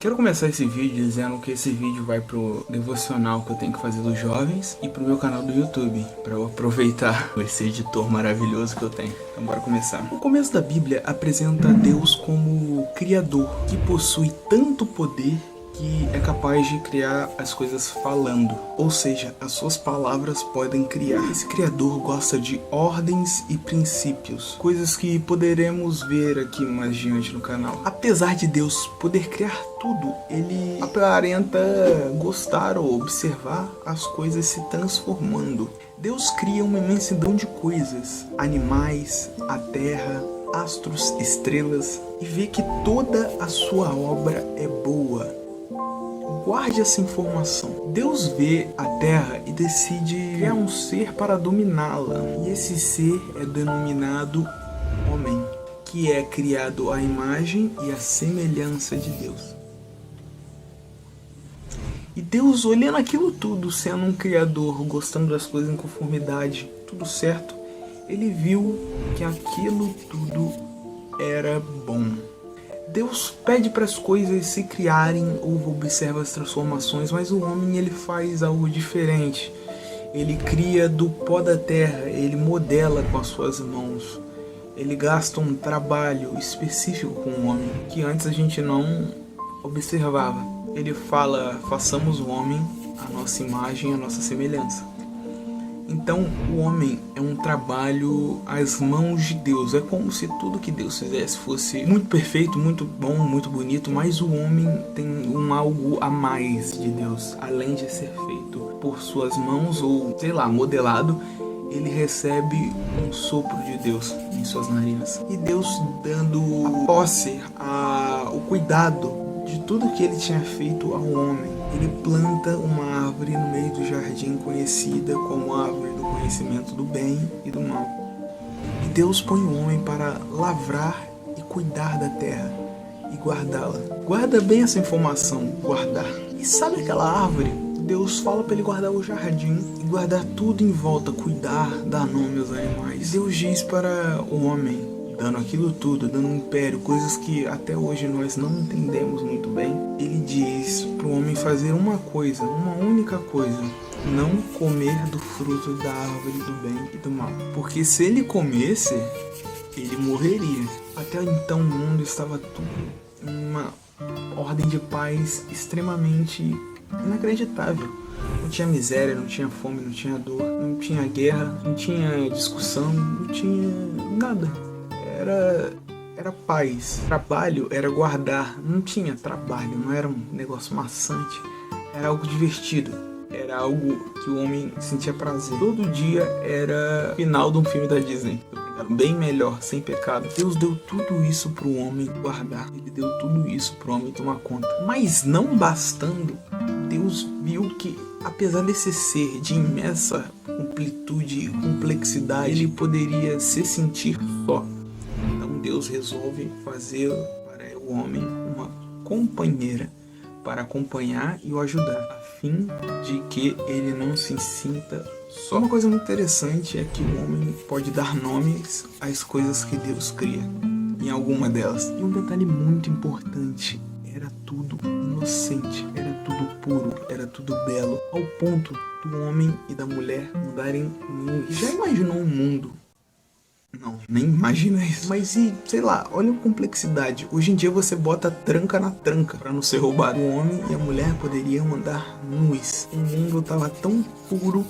Quero começar esse vídeo dizendo que esse vídeo vai pro devocional que eu tenho que fazer dos jovens e pro meu canal do YouTube, para eu aproveitar esse editor maravilhoso que eu tenho. Então bora começar. O começo da Bíblia apresenta Deus como Criador, que possui tanto poder que é capaz de criar as coisas falando, ou seja, as suas palavras podem criar. Esse Criador gosta de ordens e princípios, coisas que poderemos ver aqui mais diante no canal. Apesar de Deus poder criar tudo, ele aparenta gostar ou observar as coisas se transformando. Deus cria uma imensidão de coisas, animais, a terra, astros, estrelas, e vê que toda a sua obra é boa. Guarde essa informação. Deus vê a Terra e decide criar um ser para dominá-la. E esse ser é denominado homem, que é criado à imagem e à semelhança de Deus. E Deus, olhando aquilo tudo, sendo um criador, gostando das coisas em conformidade, tudo certo, ele viu que aquilo tudo era bom. Deus pede para as coisas se criarem ou observa as transformações, mas o homem ele faz algo diferente. Ele cria do pó da terra, ele modela com as suas mãos. Ele gasta um trabalho específico com o homem, que antes a gente não observava. Ele fala, façamos o homem à nossa imagem, à nossa semelhança. Então o homem é um trabalho às mãos de Deus. É como se tudo que Deus fizesse fosse muito perfeito, muito bom, muito bonito, mas o homem tem algo a mais de Deus. Além de ser feito por suas mãos ou, sei lá, modelado, ele recebe um sopro de Deus em suas narinas. E Deus dando a posse, o cuidado de tudo que ele tinha feito ao homem. Ele planta uma árvore no meio do jardim conhecida como a árvore do conhecimento do bem e do mal. E Deus põe o homem para lavrar e cuidar da terra e guardá-la. Guarda bem essa informação, guardar. E sabe aquela árvore? Deus fala para ele guardar o jardim e guardar tudo em volta, cuidar, dar nome aos animais. Deus diz para o homem, dando aquilo tudo, dando um império, coisas que até hoje nós não entendemos muito bem. Ele diz para o homem fazer uma coisa, uma única coisa: não comer do fruto da árvore do bem e do mal. Porque se ele comesse, ele morreria. Até então o mundo estava tudo em uma ordem de paz extremamente inacreditável. Não tinha miséria, não tinha fome, não tinha dor, não tinha guerra, não tinha discussão, não tinha nada. Era paz. Trabalho era guardar. Não tinha trabalho, não era um negócio maçante. Era algo divertido. Era algo que o homem sentia prazer. Todo dia era final de um filme da Disney. Bem melhor, sem pecado. Deus deu tudo isso para o homem guardar. Ele deu tudo isso para o homem tomar conta. Mas não bastando, Deus viu que, apesar desse ser de imensa amplitude e complexidade, ele poderia se sentir só. Deus resolve fazer para o homem uma companheira para acompanhar e o ajudar, a fim de que ele não se sinta só. Uma coisa muito interessante é que o homem pode dar nomes às coisas que Deus cria, em alguma delas. E um detalhe muito importante: era tudo inocente, era tudo puro, era tudo belo, ao ponto do homem e da mulher andarem nus. Já imaginou um mundo? Não, nem imagina isso. Mas e, sei lá, olha a complexidade. Hoje em dia você bota tranca na tranca para não ser roubado. O homem e a mulher poderiam andar nus. O mundo tava tão puro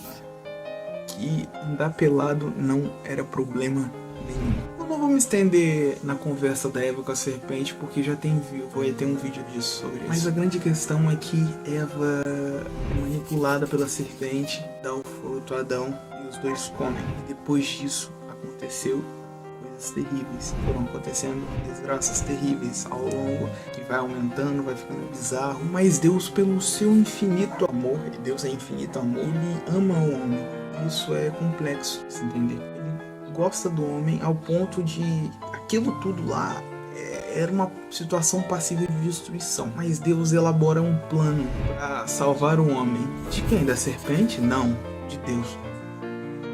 que andar pelado não era problema nenhum. Eu não vou me estender na conversa da Eva com a serpente, porque já tem um vídeo disso sobre isso. Mas a grande questão é que Eva é manipulada pela serpente, dá o fruto a Adão e os dois comem. Depois disso aconteceu coisas terríveis, foram acontecendo desgraças terríveis ao longo, que vai aumentando, vai ficando bizarro, mas Deus, pelo seu infinito amor, e Deus é infinito amor, ele ama o homem. Isso é complexo de se entender. Ele gosta do homem ao ponto de aquilo tudo lá era uma situação passível de destruição, mas Deus elabora um plano para salvar o homem. De quem? Da serpente? Não, de Deus.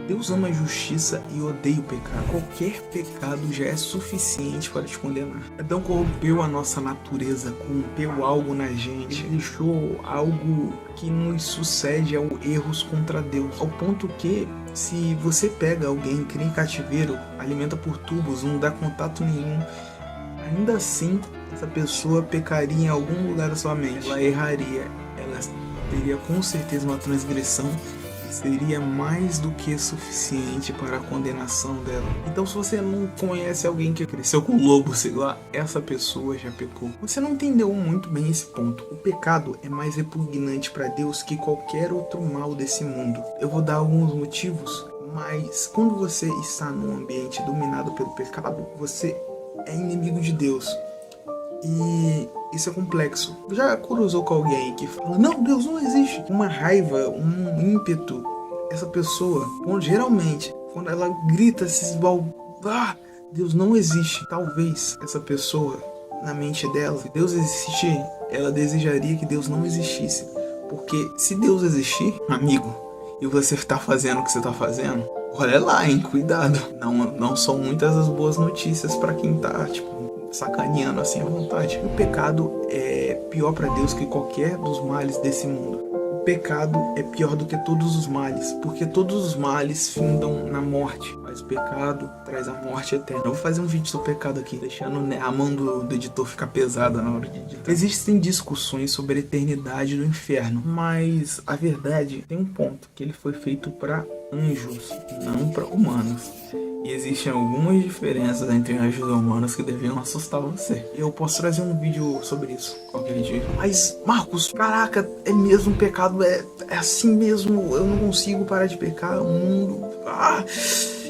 Deus ama a justiça e odeia o pecado. Qualquer pecado já é suficiente para te condenar. Adão corrompeu a nossa natureza, corrompeu algo na gente, ele deixou algo que nos sucede ao erros contra Deus. Ao ponto que, se você pega alguém, cria em cativeiro, alimenta por tubos, não dá contato nenhum, ainda assim, essa pessoa pecaria em algum lugar da sua mente. Ela erraria, ela teria com certeza uma transgressão, seria mais do que suficiente para a condenação dela. Então, se você não conhece alguém que cresceu com lobo, sei lá, essa pessoa já pecou. Você não entendeu muito bem esse ponto. O pecado é mais repugnante para Deus que qualquer outro mal desse mundo. Eu vou dar alguns motivos, mas quando você está num ambiente dominado pelo pecado, você é inimigo de Deus. E isso é complexo. Já cruzou com alguém que fala, não, Deus não existe. Uma raiva, um ímpeto. Essa pessoa, geralmente, quando ela grita, se esbalda, Deus não existe. Talvez essa pessoa, na mente dela, se Deus existir, ela desejaria que Deus não existisse. Porque se Deus existir, amigo, e você está fazendo o que você está fazendo, olha lá, hein, cuidado. Não são muitas as boas notícias para quem tá, sacaneando assim à vontade. O pecado é pior para Deus que qualquer dos males desse mundo. O pecado é pior do que todos os males, porque todos os males findam na morte, mas o pecado traz a morte eterna. Eu vou fazer um vídeo sobre o pecado aqui, deixando a mão do editor ficar pesada na hora de editar. Existem discussões sobre a eternidade do inferno, mas a verdade tem um ponto, que ele foi feito para anjos, não para humanos. E existem algumas diferenças entre anjos e humanos que deveriam assustar você. Eu posso trazer um vídeo sobre isso qualquer dia. Mas, Marcos, caraca, é mesmo um pecado, é assim mesmo, eu não consigo parar de pecar, o mundo...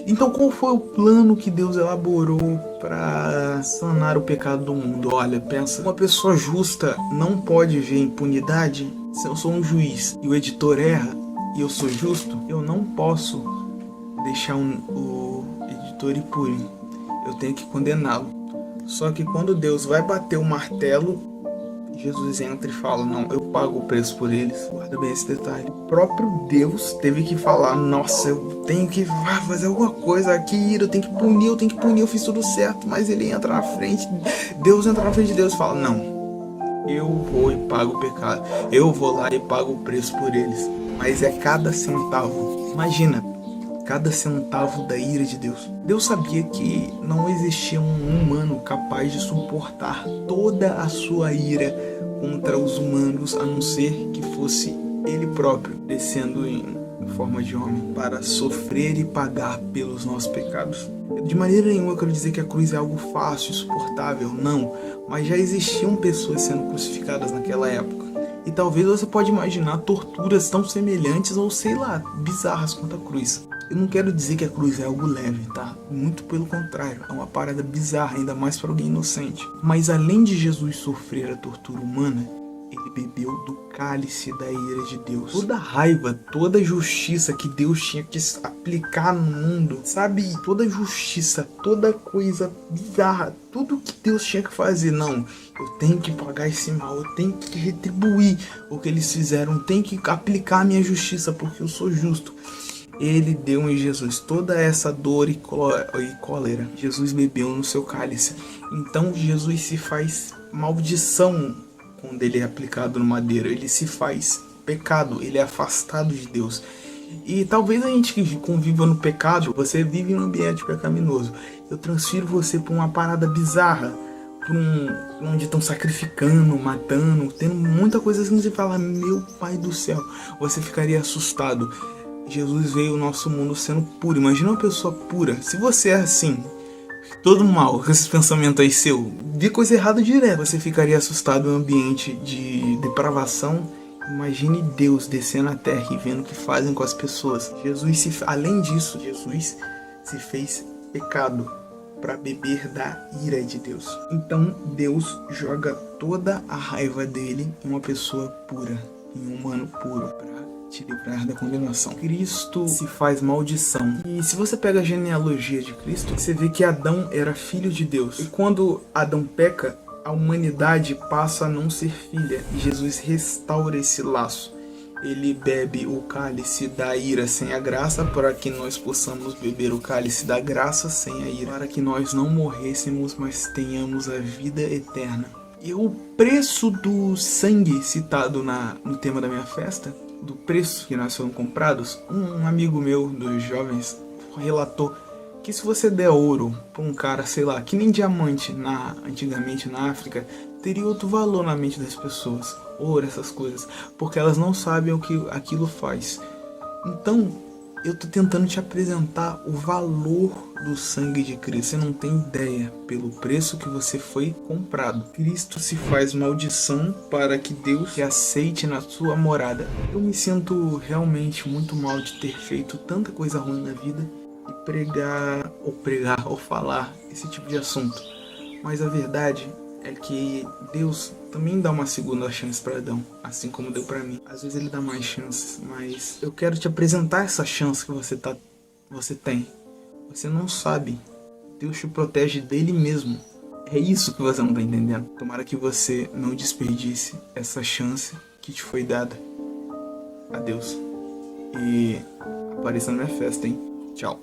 Então qual foi o plano que Deus elaborou para sanar o pecado do mundo? Olha, pensa, uma pessoa justa não pode ver impunidade. Se eu sou um juiz e o editor erra e eu sou justo, eu não posso deixar o editor impune, eu tenho que condená-lo. Só que quando Deus vai bater o martelo, Jesus entra e fala, não, eu pago o preço por eles. Guarda bem esse detalhe. O próprio Deus teve que falar, nossa, eu tenho que fazer alguma coisa aqui, eu tenho que punir, eu fiz tudo certo. Mas ele entra na frente, Deus entra na frente de Deus e fala, não, eu vou e pago o pecado, eu vou lá e pago o preço por eles. Mas é cada centavo. Imagina, cada centavo da ira de Deus. Deus sabia que não existia um humano capaz de suportar toda a sua ira contra os humanos, a não ser que fosse ele próprio, descendo em forma de homem, para sofrer e pagar pelos nossos pecados. De maneira nenhuma eu quero dizer que a cruz é algo fácil e suportável, não. Mas já existiam pessoas sendo crucificadas naquela época. E talvez você pode imaginar torturas tão semelhantes ou, sei lá, bizarras quanto a cruz. Eu não quero dizer que a cruz é algo leve, tá? Muito pelo contrário, é uma parada bizarra, ainda mais para alguém inocente. Mas além de Jesus sofrer a tortura humana, ele bebeu do cálice da ira de Deus. Toda a raiva, toda a justiça que Deus tinha que aplicar no mundo, sabe? Toda a justiça, toda coisa bizarra, tudo que Deus tinha que fazer. Não, eu tenho que pagar esse mal, eu tenho que retribuir o que eles fizeram, eu tenho que aplicar a minha justiça porque eu sou justo. Ele deu em Jesus toda essa dor e cólera. Jesus bebeu no seu cálice. Então Jesus se faz maldição quando ele é aplicado no madeiro. Ele se faz pecado, ele é afastado de Deus. E talvez a gente que conviva no pecado, você vive em um ambiente pecaminoso. Eu transfiro você para uma parada bizarra, para onde estão sacrificando, matando, tendo muita coisa assim. Você fala, meu pai do céu, você ficaria assustado. Jesus veio ao nosso mundo sendo puro. Imagina uma pessoa pura. Se você é assim, todo mal, com esses pensamentos aí seu, de coisa errada direto, você ficaria assustado em um ambiente de depravação. Imagine Deus descendo à terra e vendo o que fazem com as pessoas. Além disso, Jesus se fez pecado para beber da ira de Deus. Então Deus joga toda a raiva dele em uma pessoa pura, em um humano puro, para te livrar da condenação. Cristo se faz maldição. E se você pega a genealogia de Cristo, você vê que Adão era filho de Deus. E quando Adão peca, a humanidade passa a não ser filha. E Jesus restaura esse laço. ele bebe o cálice da ira sem a graça, para que nós possamos beber o cálice da graça sem a ira, para que nós não morrêssemos, mas tenhamos a vida eterna. E o preço do sangue citado no tema da minha festa, do preço que nós fomos comprados, um amigo meu dos jovens relatou que se você der ouro para um cara, sei lá, que nem diamante antigamente na África, teria outro valor na mente das pessoas. Ouro, essas coisas, porque elas não sabem o que aquilo faz. Então, eu tô tentando te apresentar o valor do sangue de Cristo. Você não tem ideia pelo preço que você foi comprado. Cristo se faz maldição para que Deus te aceite na sua morada. Eu me sinto realmente muito mal de ter feito tanta coisa ruim na vida e pregar ou falar esse tipo de assunto. Mas a verdade é que Deus também dá uma segunda chance para Adão, assim como deu para mim. Às vezes ele dá mais chances, mas eu quero te apresentar essa chance que você tem. Você não sabe. Deus te protege dele mesmo. É isso que você não tá entendendo. Tomara que você não desperdice essa chance que te foi dada. Adeus. E apareça na minha festa, hein? Tchau.